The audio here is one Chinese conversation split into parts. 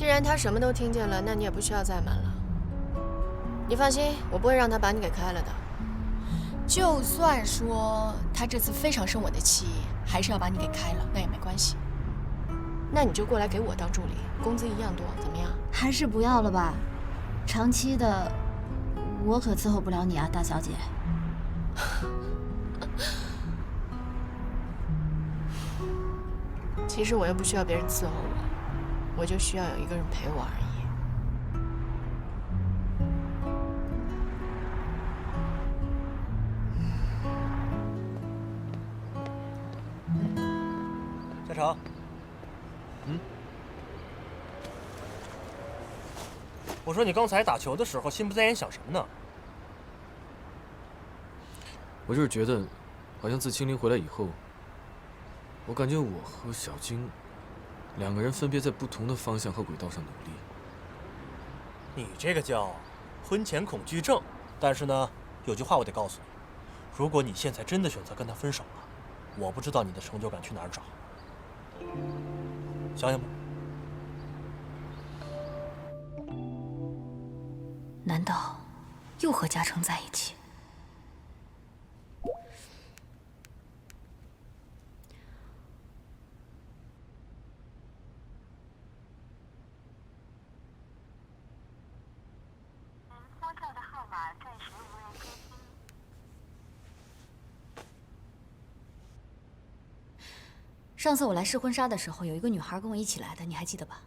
然他什么都听见了，那你也不需要再瞒了。你放心，我不会让他把你给开了的。就算说他这次非常生我的气，还是要把你给开了，那也没关系。那你就过来给我当助理，工资一样多，怎么样？还是不要了吧，长期的，我可伺候不了你啊，大小姐。其实我又不需要别人伺候我，我就需要有一个人陪我而已。嘉诚，我说你刚才打球的时候心不在焉想什么呢？我就是觉得，好像自青林回来以后，我感觉我和小晶两个人分别在不同的方向和轨道上努力。你这个叫婚前恐惧症。但是呢，有句话我得告诉你，如果你现在真的选择跟他分手了，我不知道你的成就感去哪儿找。想想吧。难道又和嘉诚在一起？拨叫的号码暂时无人接听。上次我来试婚纱的时候，有一个女孩跟我一起来的，你还记得吧？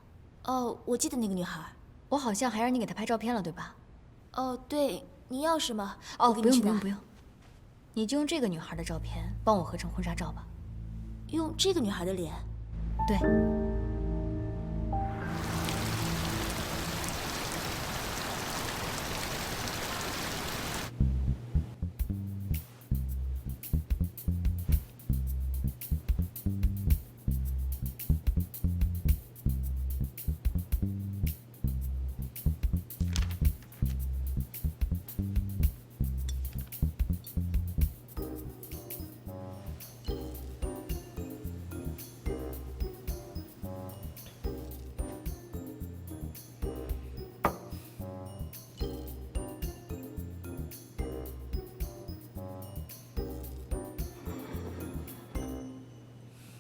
哦，我记得那个女孩。我好像还让你给她拍照片了，对吧？哦，对，你要什么？哦，不用，你就用这个女孩的照片帮我合成婚纱照吧。用这个女孩的脸？对。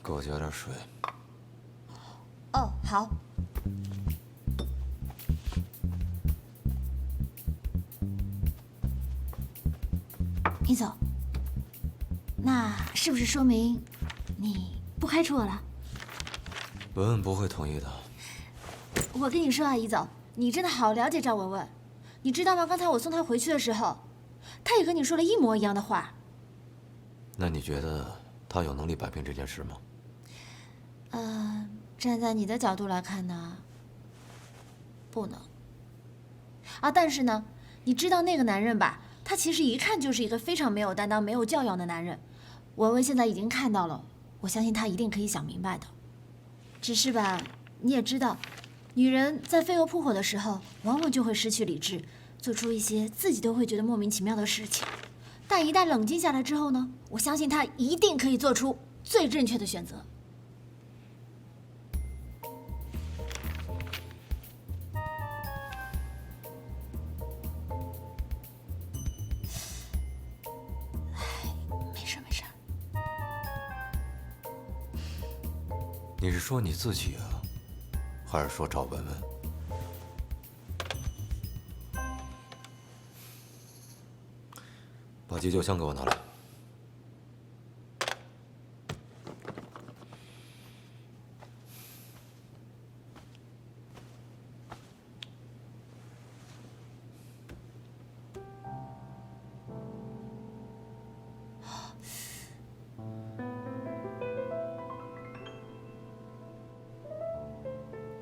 给我加点水。哦，好。你走，那是不是说明你不开除我了？文文不会同意的。我跟你说啊，怡总，你真的好了解赵文文，你知道吗？刚才我送她回去的时候，她也和你说了一模一样的话。那你觉得他有能力摆平这件事吗？站在你的角度来看呢，不能。啊，但是呢，你知道那个男人吧？他其实一看就是一个非常没有担当、没有教养的男人。文文现在已经看到了，我相信他一定可以想明白的。只是吧，你也知道，女人在飞蛾扑火的时候，往往就会失去理智，做出一些自己都会觉得莫名其妙的事情。但一旦冷静下来之后呢，我相信他一定可以做出最正确的选择。没事。你是说你自己啊，还是说赵文文？把急救箱给我拿来。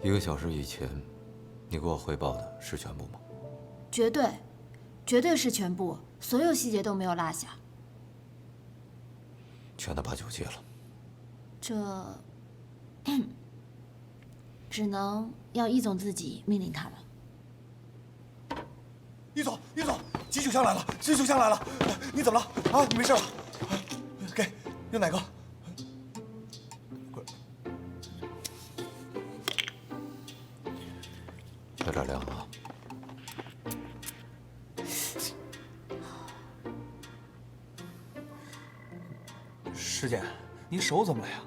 1个小时以前，你给我汇报的是全部吗？绝对是全部，所有细节都没有落下。全都把酒戒了。这，只能要易总自己命令他了。易总，急救箱来了，急救箱来了！你怎么了？啊，你没事吧？给，有哪个？师姐，你手怎么了呀？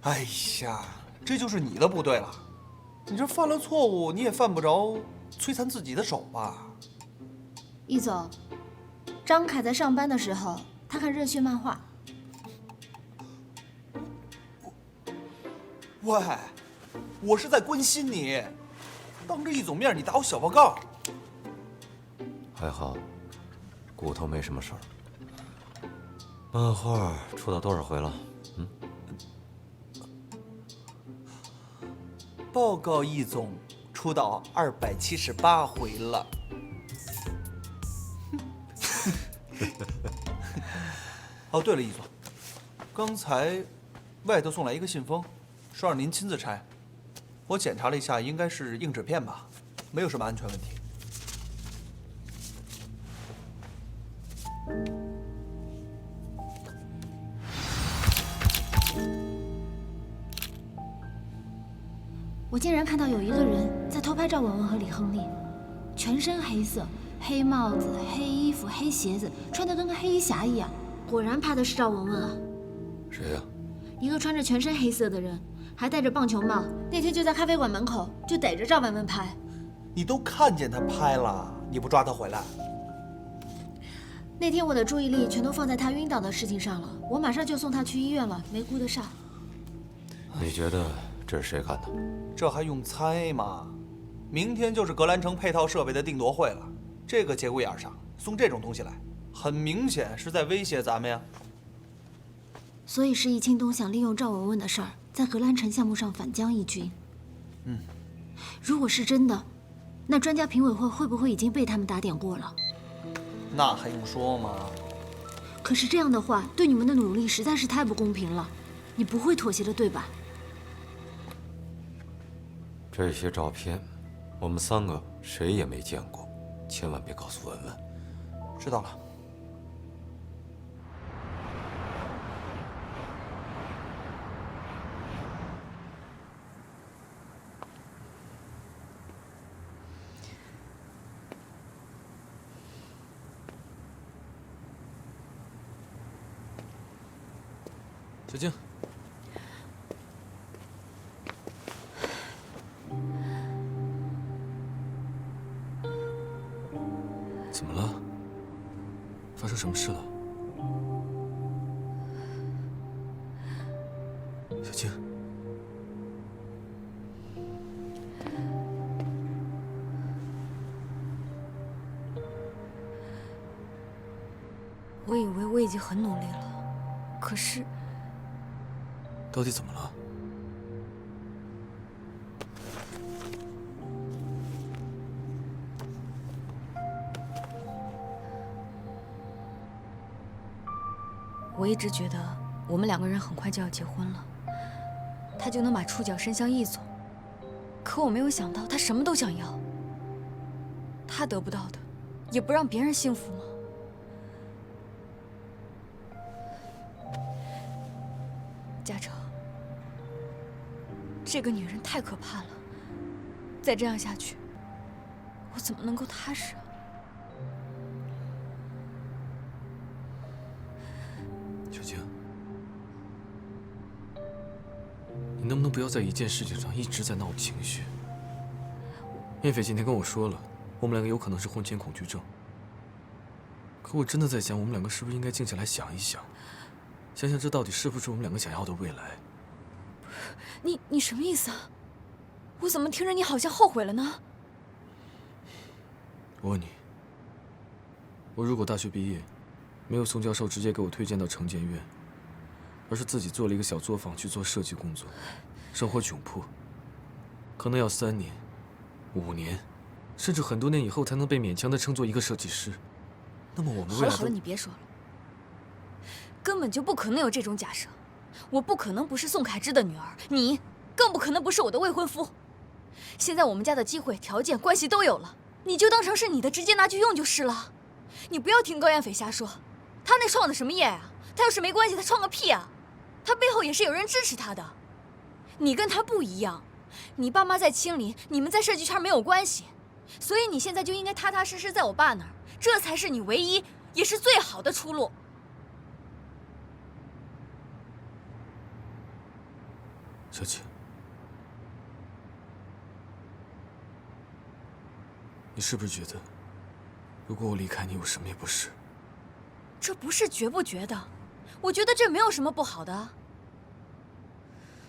哎呀，这就是你的不对了。你这犯了错误，你也犯不着摧残自己的手吧？易总，张凯在上班的时候，他看热血漫画。喂，我是在关心你，当着易总面你打我小报告。还好，骨头没什么事儿。漫画出到多少回了？报告易总，出到278回了。哦，对了，易总，刚才外头送来一个信封，说让您亲自拆。我检查了一下，应该是硬纸片吧，没有什么安全问题。我竟然看到有一个人在偷拍赵文文和李亨利，全身黑色，黑帽子、黑衣服、黑鞋子，穿得跟个黑衣侠一样。果然拍的是赵文文啊！谁呀？一个穿着全身黑色的人，还戴着棒球帽，那天就在咖啡馆门口就逮着赵文文拍。你都看见他拍了，你不抓他回来？那天我的注意力全都放在他晕倒的事情上了，我马上就送他去医院了，没顾得上。你觉得这是谁干的？这还用猜吗？明天就是格兰城配套设备的定夺会了，这个节骨眼上送这种东西来，很明显是在威胁咱们呀。所以施一清东想利用赵文文的事儿，在格兰城项目上反将一军。如果是真的，那专家评委会不会已经被他们打点过了？那还用说吗？可是这样的话，对你们的努力实在是太不公平了。你不会妥协的，对吧？这些照片，我们3个谁也没见过，千万别告诉文文。知道了。小静，怎么了？发生什么事了？小静，我以为我已经很努力了，可是到底怎么了？我一直觉得我们2个人很快就要结婚了，他就能把触角伸向易总。可我没有想到，他什么都想要。他得不到的，也不让别人幸福吗？嘉诚，这个女人太可怕了，再这样下去，我怎么能够踏实啊？小静，你能不能不要在一件事情上一直在闹情绪？燕斐今天跟我说了，我们2个有可能是婚前恐惧症。可我真的在想，我们2个是不是应该静下来想一想，想想这到底是不是我们2个想要的未来？你什么意思啊？我怎么听着你好像后悔了呢？我问你，我如果大学毕业，没有宋教授直接给我推荐到城建院，而是自己做了一个小作坊去做设计工作，生活窘迫，可能要3年、5年，甚至很多年以后才能被勉强的称作一个设计师。那么我们未来……好了，你别说了，根本就不可能有这种假设。我不可能不是宋凯之的女儿，你更不可能不是我的未婚夫。现在我们家的机会、条件、关系都有了，你就当成是你的，直接拿去用就是了。你不要听高彦斐瞎说，他那创的什么业啊？他要是没关系，他创个屁啊！他背后也是有人支持他的。你跟他不一样，你爸妈在清理，你们在设计圈没有关系，所以你现在就应该踏踏实实在我爸那儿，这才是你唯一也是最好的出路。小姐，你是不是觉得，如果我离开你，我什么也不是？这不是觉不觉得，我觉得这没有什么不好的。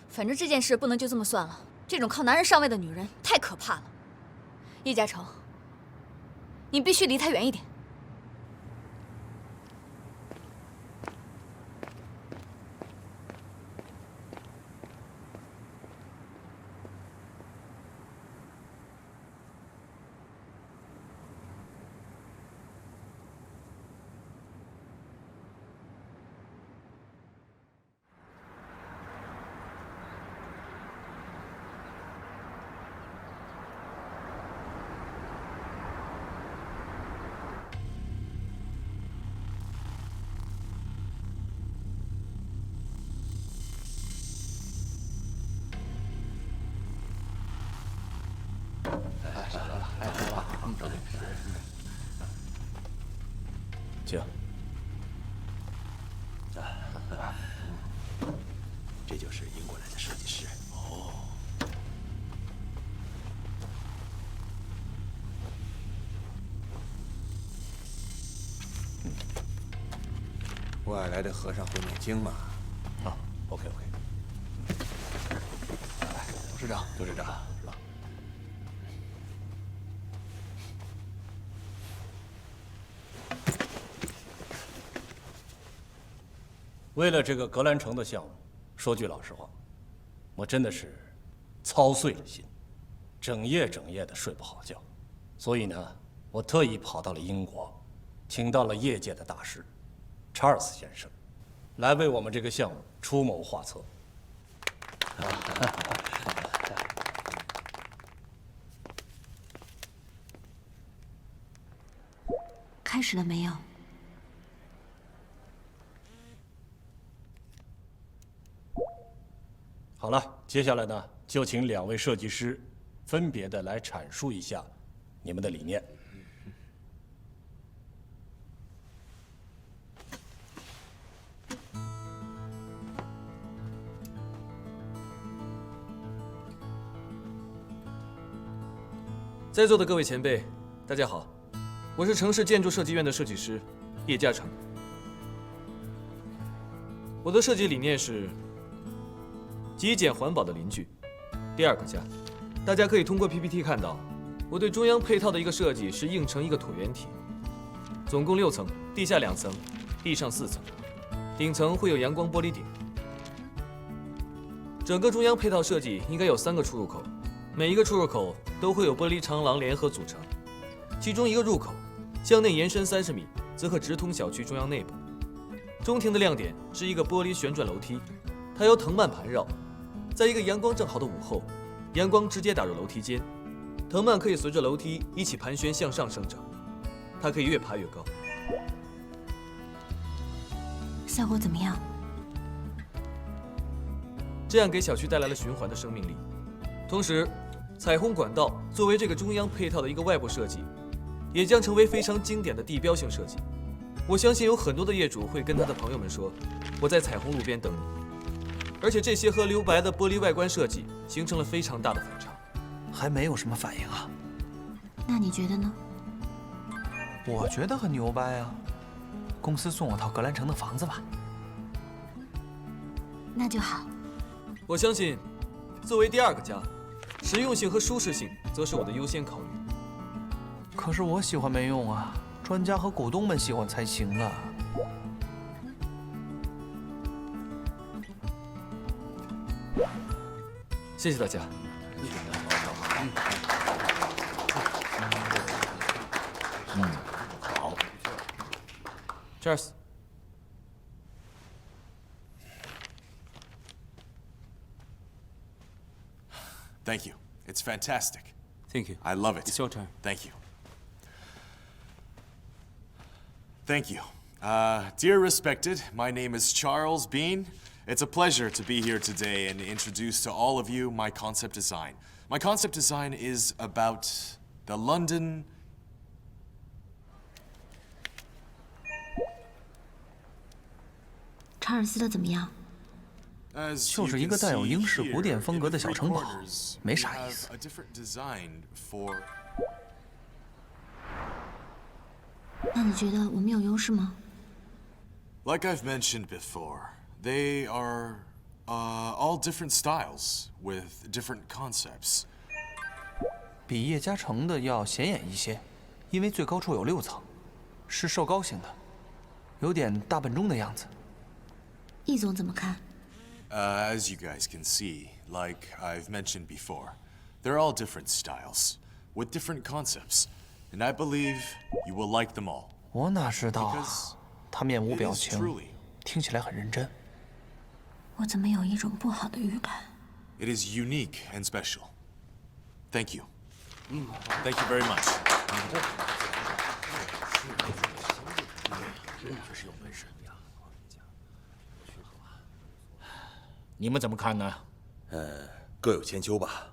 反正这件事不能就这么算了，这种靠男人上位的女人太可怕了。叶嘉诚，你必须离她远一点。请。这就是英国来的设计师。哦。外来的和尚会念经吗？啊 ，OK。董事长，董事长。为了这个格兰城的项目，说句老实话，我真的是操碎了心，整夜的睡不好觉。所以呢，我特意跑到了英国，请到了业界的大师查尔斯先生，来为我们这个项目出谋划策。开始了没有？好了，接下来呢，就请两位设计师分别的来阐述一下你们的理念。在座的各位前辈，大家好，我是城市建筑设计院的设计师叶嘉诚。我的设计理念是极简环保的邻居，第二个家。大家可以通过 PPT 看到，我对中央配套的一个设计是硬成一个椭圆体，总共6层，地下2层，地上4层，顶层会有阳光玻璃顶。整个中央配套设计应该有3个出入口，每一个出入口都会有玻璃长廊联合组成，其中一个入口向内延伸30米，则可直通小区中央内部。中庭的亮点是一个玻璃旋转楼梯，它由藤蔓盘绕，在一个阳光正好的午后，阳光直接打入楼梯间，藤蔓可以随着楼梯一起盘旋向上生长，它可以越爬越高。效果怎么样？这样给小区带来了循环的生命力。同时，彩虹管道作为这个中央配套的一个外部设计，也将成为非常经典的地标性设计。我相信有很多的业主会跟他的朋友们说，我在彩虹路边等你。而且这些和留白的玻璃外观设计形成了非常大的反差。还没有什么反应啊？那你觉得呢？我觉得很牛掰啊！公司送我套格兰城的房子吧。那就好。我相信，作为第二个家，实用性和舒适性则是我的优先考虑。可是我喜欢没用啊，专家和股东们喜欢才行啊。谢谢大家。好。Cheers。Thank you. It's fantastic. Thank you. I love it. It's your turn. Thank you. Thank you. Dear respected, my name is Charles Bean. It's a pleasure to be here today and introduce to all of you my concept design. My concept design is about the London... 查尔斯的怎么样？ As 就 you 是一 can 个带有 see 英式 here, 古典风格 in 的 the 小 three 城堡， corners, 没 we 啥意 have 思。 a different design for. 那你觉得我们有优势吗？ Like I've mentioned before, they are all different styles with different concepts. 比叶嘉诚的要显眼一些，因为最高处有6层，是瘦高型的，有点大笨钟的样子。易总怎么看？ As you guys can see, like I've mentioned before, they're all different styles with different concepts, and I believe you will like them all. 我哪知道啊？ Because 他面无 it 表 is 情， truly, 听起来很认真。我怎么有一种不好的预感？ it is unique and special. Thank you. Thank you very much. 你们怎么看呢？各有千秋吧。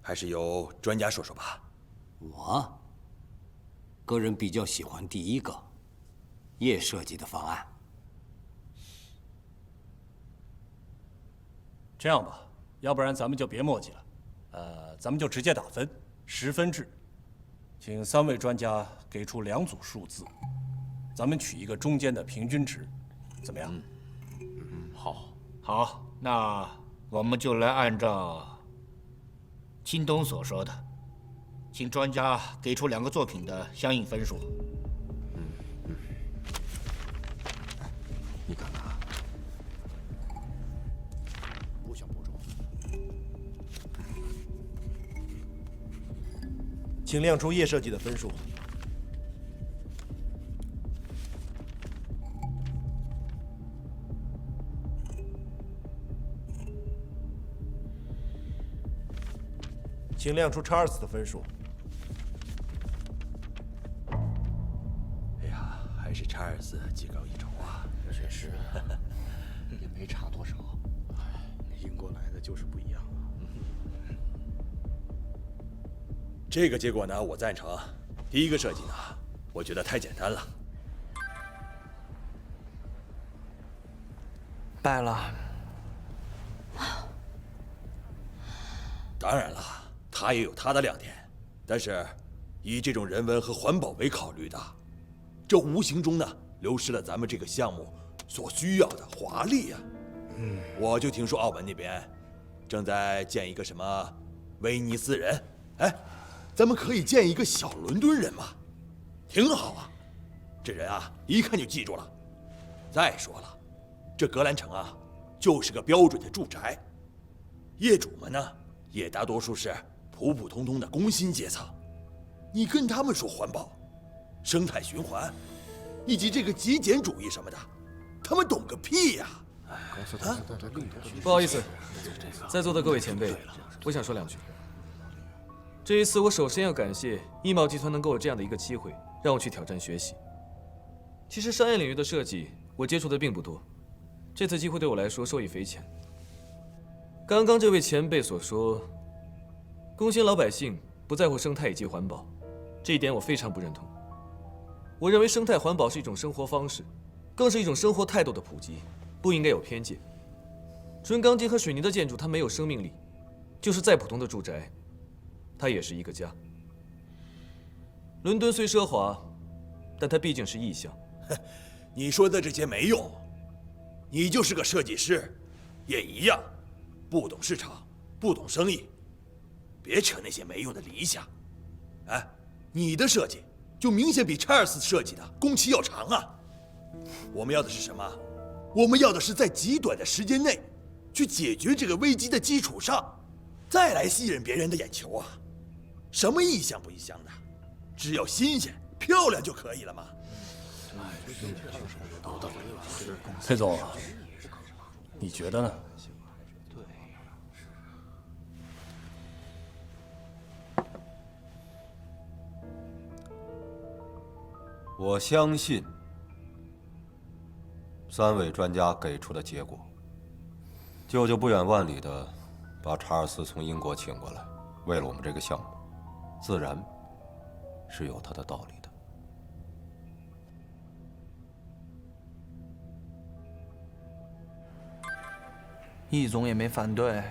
还是由专家说说吧。我个人比较喜欢第一个叶设计的方案。这样吧，要不然咱们就别墨迹了，咱们就直接打分，10分制，请3位专家给出2组数字，咱们取一个中间的平均值，怎么样？好，那我们就来按照京东所说的，请专家给出2个作品的相应分数。你看看啊，不想补充。请亮出叶设计的分数。请亮出查尔斯的分数。哎呀，还是查尔斯技高一筹啊。确实，也没差多少。英国来的就是不一样啊。这个结果呢，我赞成。第一个设计呢，我觉得太简单了。败了。当然了，它也有它的亮点，但是以这种人文和环保为考虑的，这无形中呢流失了咱们这个项目所需要的华丽呀。我就听说澳门那边正在建一个什么威尼斯人，哎，咱们可以建一个小伦敦人嘛，挺好啊。这人啊，一看就记住了。再说了，这格兰城啊，就是个标准的住宅，业主们呢，也大多数是普普通通的工薪阶层。你跟他们说环保、生态循环，以及这个极简主义什么的，他们懂个屁呀！不好意思，在座的各位前辈，我想说2句。这一次，我首先要感谢易茂集团能给我这样的一个机会，让我去挑战学习。其实商业领域的设计，我接触的并不多，这次机会对我来说受益匪浅。刚刚这位前辈所说，工薪老百姓不在乎生态以及环保，这一点我非常不认同。我认为生态环保是一种生活方式，更是一种生活态度的普及，不应该有偏见。纯钢筋和水泥的建筑，它没有生命力，就是再普通的住宅，它也是一个家。伦敦虽奢华，但它毕竟是异乡。你说的这些没用，你就是个设计师，也一样，不懂市场，不懂生意，别扯那些没用的理想。哎，你的设计就明显比查尔斯设计的工期要长啊。我们要的是什么？我们要的是在极短的时间内，去解决这个危机的基础上，再来吸引别人的眼球啊。什么异乡不异乡的，只要新鲜漂亮就可以了嘛。裴总，你觉得呢？我相信3位专家给出的结果。舅舅不远万里的把查尔斯从英国请过来，为了我们这个项目，自然是有他的道理的。易总也没反对。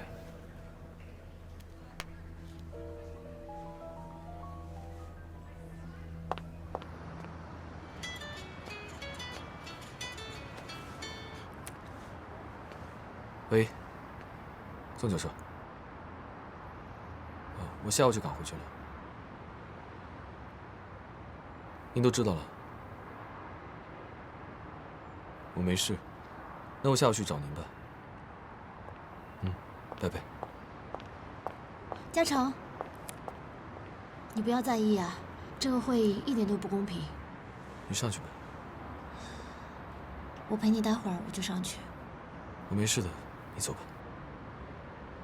喂，宋教授。我下午就赶回去了。您都知道了。我没事，那我下午去找您吧。拜拜。嘉诚，你不要在意啊，这个会议一点都不公平。你上去吧。我陪你待会儿，我就上去。我没事的，你走吧。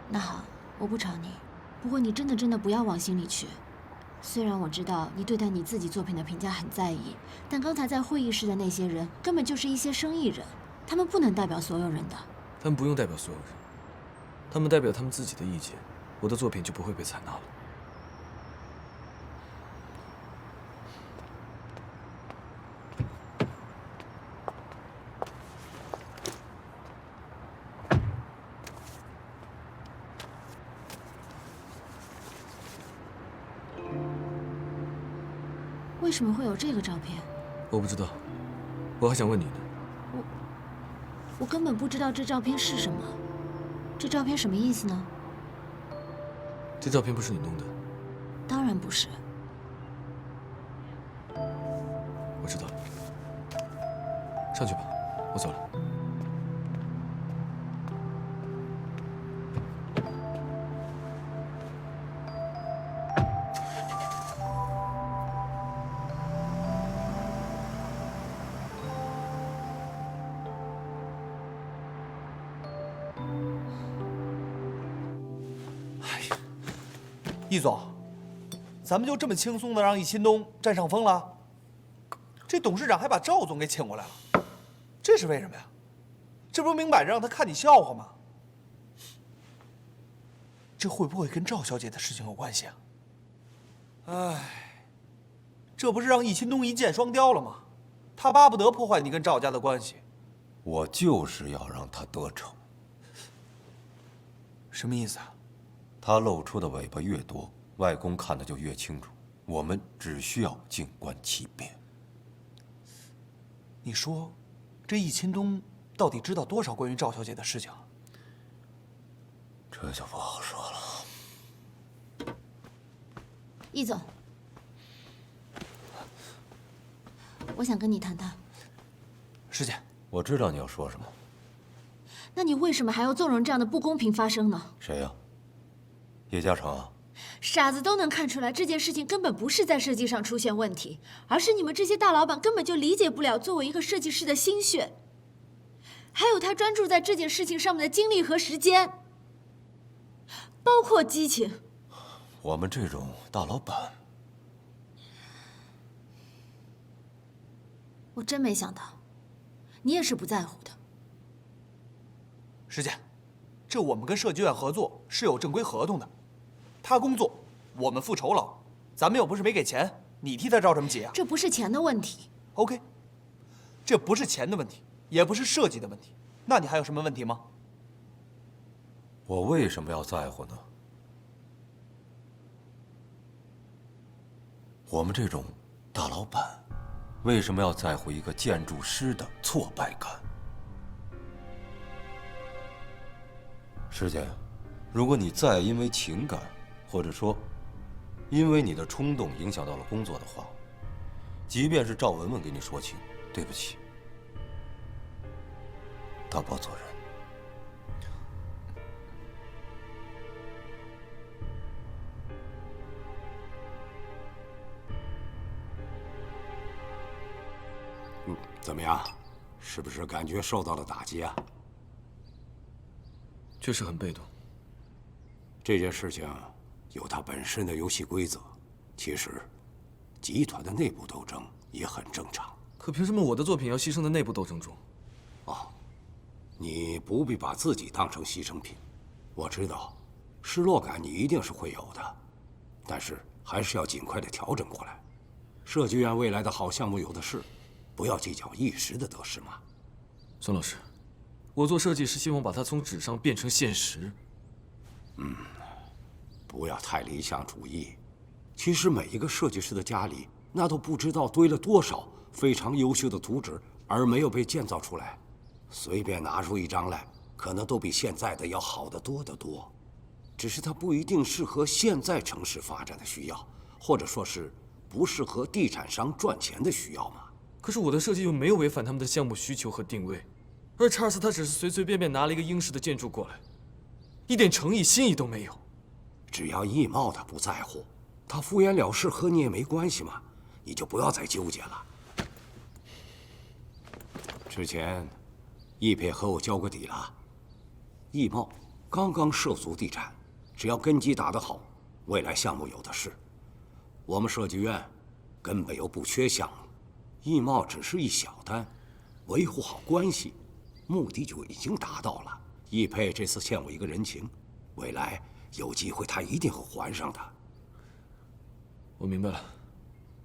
那好，我不吵你。不过你真的不要往心里去。虽然我知道你对待你自己作品的评价很在意，但刚才在会议室的那些人根本就是一些生意人，他们不能代表所有人的。他们不用代表所有人，他们代表他们自己的意见，我的作品就不会被采纳了。为什么会有这个照片？我不知道，我还想问你呢。我根本不知道这照片是什么。这照片什么意思呢？这照片不是你弄的？当然不是。我知道了。上去吧，我走了。易总，咱们就这么轻松的让易新东占上风了？这董事长还把赵总给请过来了，这是为什么呀？这不是明摆着让他看你笑话吗？这会不会跟赵小姐的事情有关系啊？哎，这不是让易新东一箭双雕了吗？他巴不得破坏你跟赵家的关系。我就是要让他得逞。什么意思啊？他露出的尾巴越多，外公看得就越清楚。我们只需要静观其变。你说，这易秦东到底知道多少关于赵小姐的事情啊？这就不好说了。易总，我想跟你谈谈。师姐，我知道你要说什么。那你为什么还要纵容这样的不公平发生呢？谁呀？叶嘉诚啊？傻子都能看出来，这件事情根本不是在设计上出现问题，而是你们这些大老板根本就理解不了作为一个设计师的心血，还有他专注在这件事情上面的精力和时间，包括激情。我们这种大老板，我真没想到，你也是不在乎的。师姐，这我们跟设计院合作是有正规合同的，他工作，我们付酬劳，咱们又不是没给钱，你替他着什么急啊？这不是钱的问题。OK， 这不是钱的问题，也不是设计的问题，那你还有什么问题吗？我为什么要在乎呢？我们这种大老板，为什么要在乎一个建筑师的挫败感？师姐，如果你再因为情感，或者说因为你的冲动影响到了工作的话，即便是赵文文给你说情，对不起，他不做人。怎么样？是不是感觉受到了打击啊？确实很被动。这件事情有它本身的游戏规则，其实集团的内部斗争也很正常。可凭什么我的作品要牺牲在内部斗争中？哦，你不必把自己当成牺牲品。我知道，失落感你一定是会有的，但是还是要尽快的调整过来。设计院未来的好项目有的是，不要计较一时的得失嘛。孙老师，我做设计是希望把它从纸上变成现实。不要太理想主义。其实每一个设计师的家里，那都不知道堆了多少非常优秀的图纸，而没有被建造出来。随便拿出一张来，可能都比现在的要好得多得多。只是它不一定适合现在城市发展的需要，或者说是不适合地产商赚钱的需要嘛。可是我的设计又没有违反他们的项目需求和定位，而查尔斯他只是随随便便拿了一个英式的建筑过来，一点诚意心意都没有。只要易茂他不在乎，他敷衍了事和你也没关系嘛，你就不要再纠结了。之前，易佩和我交过底了，易茂刚刚涉足地产，只要根基打得好，未来项目有的是。我们设计院根本又不缺项目，易茂只是一小单，维护好关系，目的就已经达到了。易佩这次欠我一个人情，未来有机会他一定会还上的。我明白了，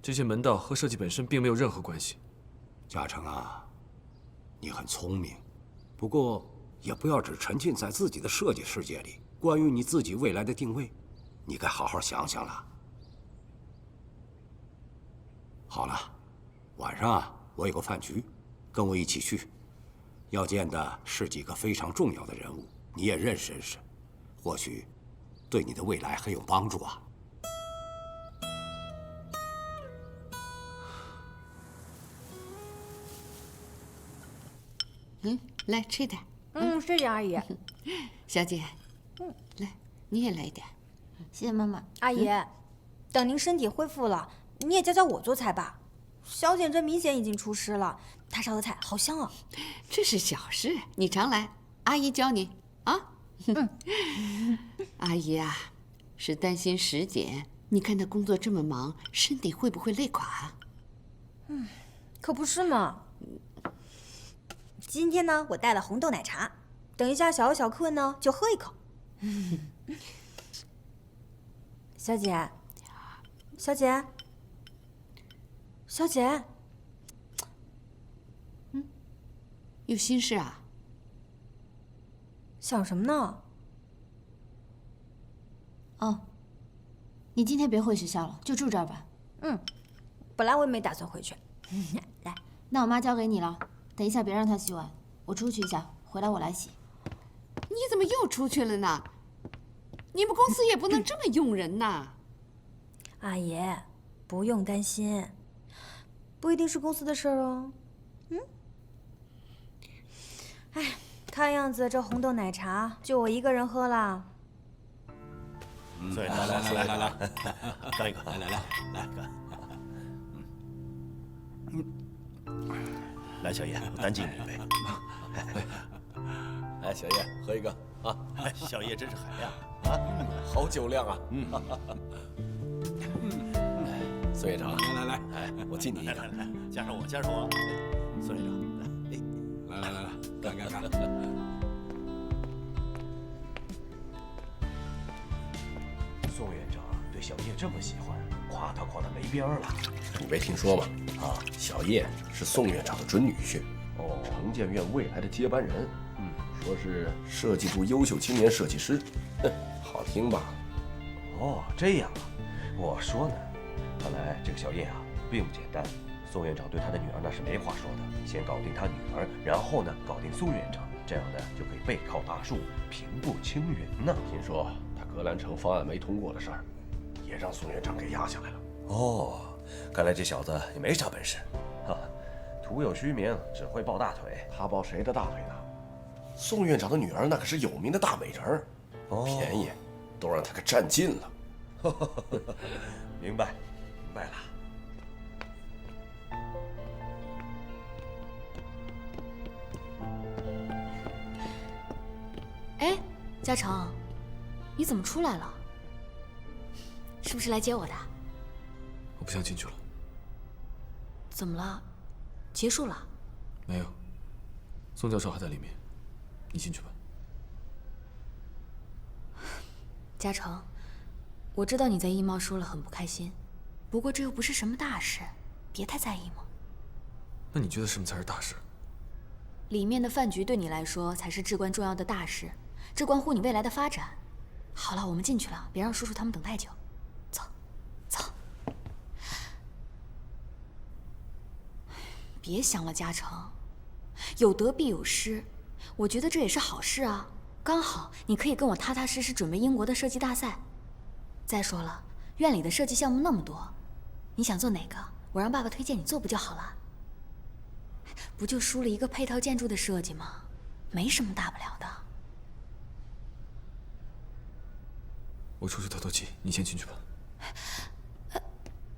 这些门道和设计本身并没有任何关系。嘉诚啊，你很聪明，不过也不要只沉浸在自己的设计世界里。关于你自己未来的定位，你该好好想想了。好了，晚上啊，我有个饭局，跟我一起去。要见的是几个非常重要的人物，你也认识认识，或许对你的未来很有帮助啊。来吃点。谢谢阿姨。小姐，来，你也来一点。谢谢妈妈。阿姨，等您身体恢复了，你也教教我做菜吧。小姐这明显已经出师了，她烧的菜好香啊。这是小事，你常来，阿姨教你啊。阿姨啊，是担心石姐，你看她工作这么忙，身体会不会累垮？可不是嘛。今天呢，我带了红豆奶茶，等一下小客呢就喝一口。小姐，小姐，小姐，有心事啊？想什么呢？哦，你今天别回学校了，就住这儿吧。本来我也没打算回去。来，那我妈交给你了，等一下别让她洗碗，我出去一下，回来我来洗。你怎么又出去了呢？你们公司也不能这么用人呐。阿姨，不用担心，不一定是公司的事儿哦。哎，看样子这红豆奶茶就我一个人喝了。来，干一个，来个。来，小叶，我单敬你一杯。来，小叶，喝一个啊！小叶真是海量啊，好酒量啊！孙院长，来，哎，我敬你一个，来，加上我，孙院长，来，干！宋院长对小叶这么喜欢，夸他没边儿了。你没听说吗？小叶是宋院长的准女婿，城建院未来的接班人。说是设计部优秀青年设计师，好听吧？这样啊，我说呢，看来这个小叶啊并不简单。宋院长对他的女儿那是没话说的，先搞定他女儿，然后呢搞定宋院长，这样呢就可以背靠大树，平步青云呢。听说他格兰城方案没通过的事儿，也让宋院长给压下来了。看来这小子也没啥本事，徒有虚名，只会抱大腿。他抱谁的大腿呢？宋院长的女儿那可是有名的大美人儿，便宜都让他给占尽了。明白了。哎，嘉诚，你怎么出来了？是不是来接我的？我不想进去了。怎么了？结束了？没有，宋教授还在里面，你进去吧。嘉诚，我知道你在艺贸输了很不开心，不过这又不是什么大事，别太在意嘛。那你觉得什么才是大事？里面的饭局对你来说才是至关重要的大事，这关乎你未来的发展。好了，我们进去了，别让叔叔他们等太久。走，走。别想了，嘉诚，有得必有失，我觉得这也是好事啊。刚好你可以跟我踏踏实实准备英国的设计大赛。再说了，院里的设计项目那么多，你想做哪个，我让爸爸推荐你做不就好了？不就输了一个配套建筑的设计吗？没什么大不了的。我出去透透气，你先进去吧。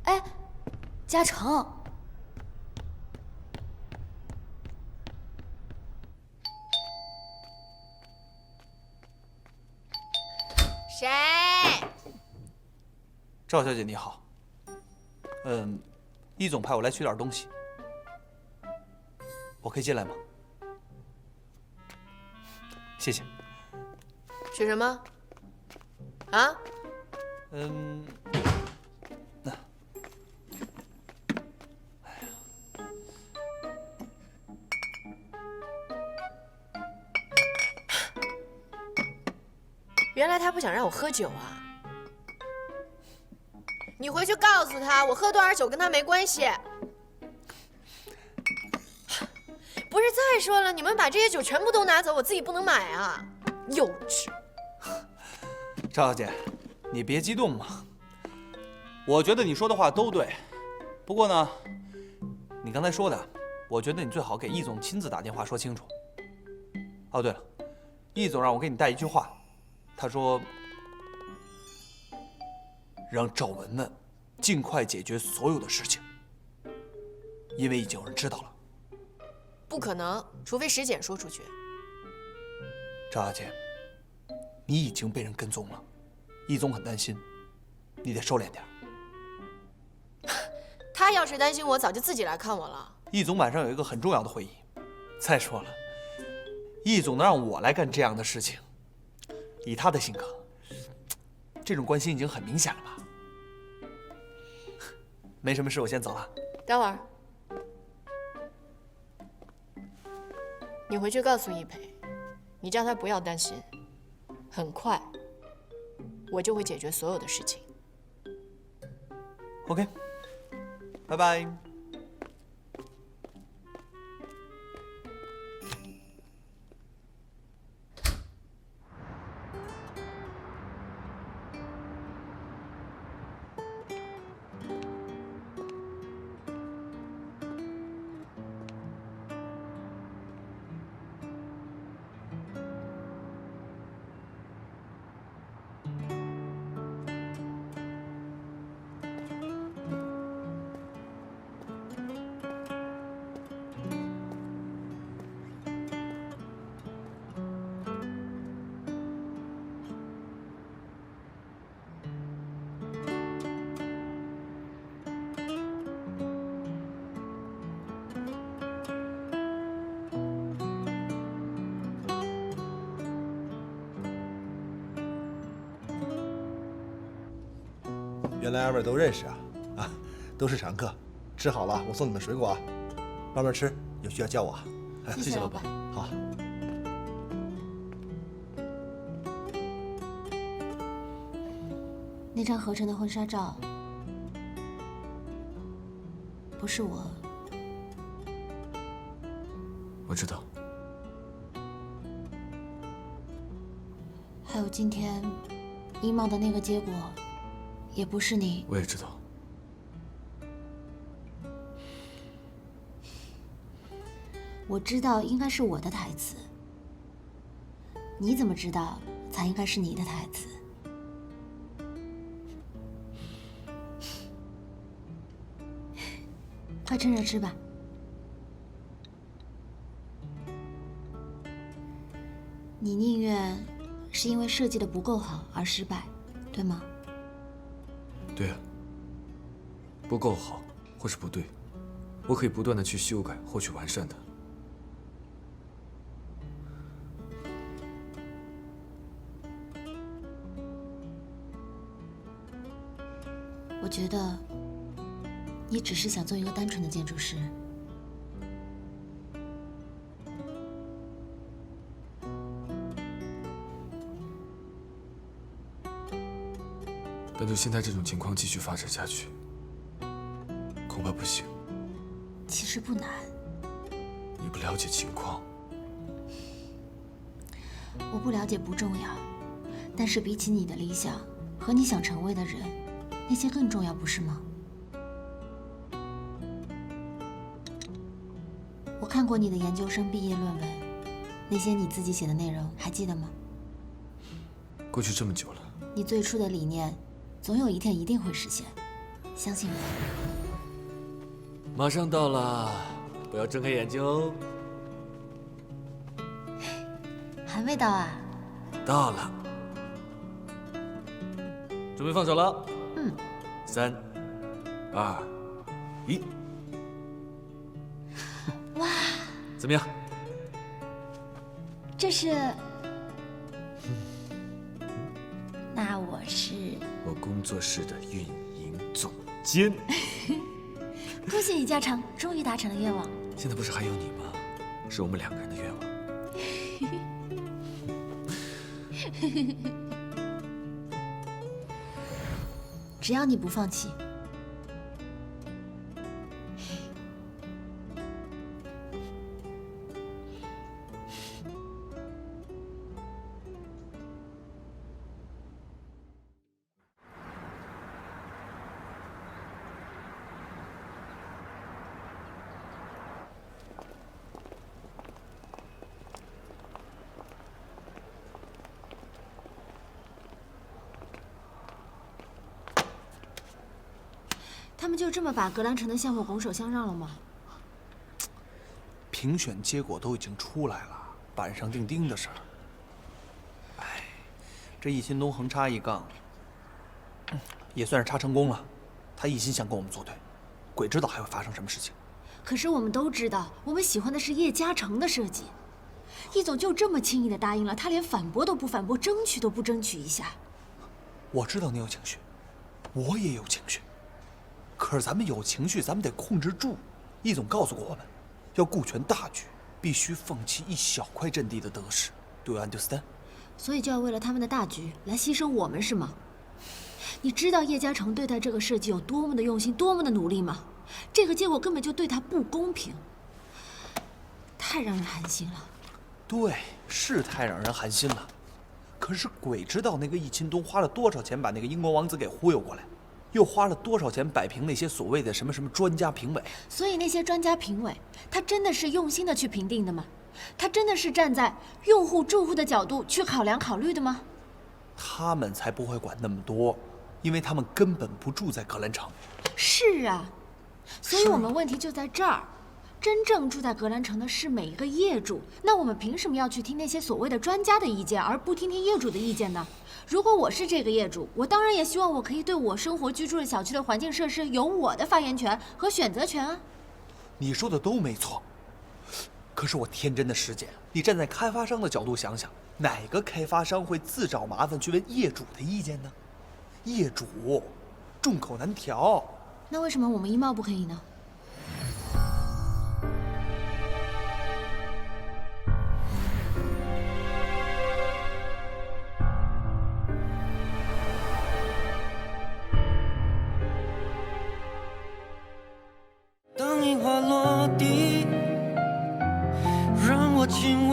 哎，嘉诚。谁？赵小姐你好。易总派我来取点东西，我可以进来吗？谢谢。取什么？啊？原来他不想让我喝酒啊！你回去告诉他，我喝多少酒跟他没关系。不是，再说了，你们把这些酒全部都拿走，我自己不能买啊！幼稚。赵小姐，你别激动嘛。我觉得你说的话都对，不过呢，你刚才说的，我觉得你最好给易总亲自打电话说清楚。哦，对了，易总让我给你带一句话。他说：“让赵文文尽快解决所有的事情，因为已经有人知道了。”不可能，除非石简说出去。赵小姐，你已经被人跟踪了，易总很担心，你得收敛点。他要是担心我，早就自己来看我了。易总晚上有一个很重要的会议。再说了，易总能让我来干这样的事情。以他的性格，这种关心已经很明显了吧？没什么事，我先走了。等会儿，你回去告诉易培，你叫他不要担心，很快我就会解决所有的事情。OK， 拜拜。原来二位都认识啊！啊，都是常客。吃好了，我送你们水果啊，慢慢吃，有需要叫我啊。谢谢老板。好。那张合成的婚纱照，不是我。我知道。还有今天衣帽的那个结果，也不是你。我也知道。我知道应该是我的台词，你怎么知道才应该是你的台词？快趁热吃吧。你宁愿是因为设计的不够好而失败，对吗？对啊，不够好或是不对，我可以不断的去修改或去完善它。我觉得你只是想做一个单纯的建筑师。但就现在这种情况继续发展下去，恐怕不行。其实不难。你不了解情况。我不了解不重要，但是比起你的理想和你想成为的人，那些更重要，不是吗？我看过你的研究生毕业论文，那些你自己写的内容还记得吗？过去这么久了，你最初的理念，总有一天一定会实现，相信我。马上到了，不要睁开眼睛哦。还没到啊？到了，准备放手了。嗯。3、2、1。哇！怎么样？这是……那我是……我工作室的运营总监。恭喜李嘉诚，终于达成了愿望。现在不是还有你吗？是我们2个人的愿望。只要你不放弃。他们就这么把格兰城的项目拱手相让了吗？评选结果都已经出来了，板上钉钉的事儿。哎，这易新东横插一杠，也算是插成功了。他一心想跟我们作对，鬼知道还会发生什么事情。可是我们都知道，我们喜欢的是叶嘉诚的设计。易总就这么轻易的答应了，他连反驳都不反驳，争取都不争取一下。我知道你有情绪，我也有情绪。可是咱们有情绪，咱们得控制住。易总告诉过我们，要顾全大局，必须放弃一小块阵地的得失。Do you understand？ 所以就要为了他们的大局来牺牲我们，是吗？你知道叶嘉诚对待这个设计有多么的用心，多么的努力吗？这个结果根本就对他不公平，太让人寒心了。对，是太让人寒心了。可是鬼知道那个易钦东花了多少钱把那个英国王子给忽悠过来。又花了多少钱摆平那些所谓的什么专家评委？所以那些专家评委，他真的是用心的去评定的吗？他真的是站在用户住户的角度去考虑的吗？他们才不会管那么多，因为他们根本不住在格兰城。是啊，所以我们问题就在这儿。真正住在格兰城的是每一个业主，那我们凭什么要去听那些所谓的专家的意见，而不听听业主的意见呢？如果我是这个业主，我当然也希望我可以对我生活居住的小区的环境设施有我的发言权和选择权啊。你说的都没错，可是我天真的师姐，你站在开发商的角度想想，哪个开发商会自找麻烦去问业主的意见呢？业主众口难调。那为什么我们一茂不可以呢？当樱花落地，让我亲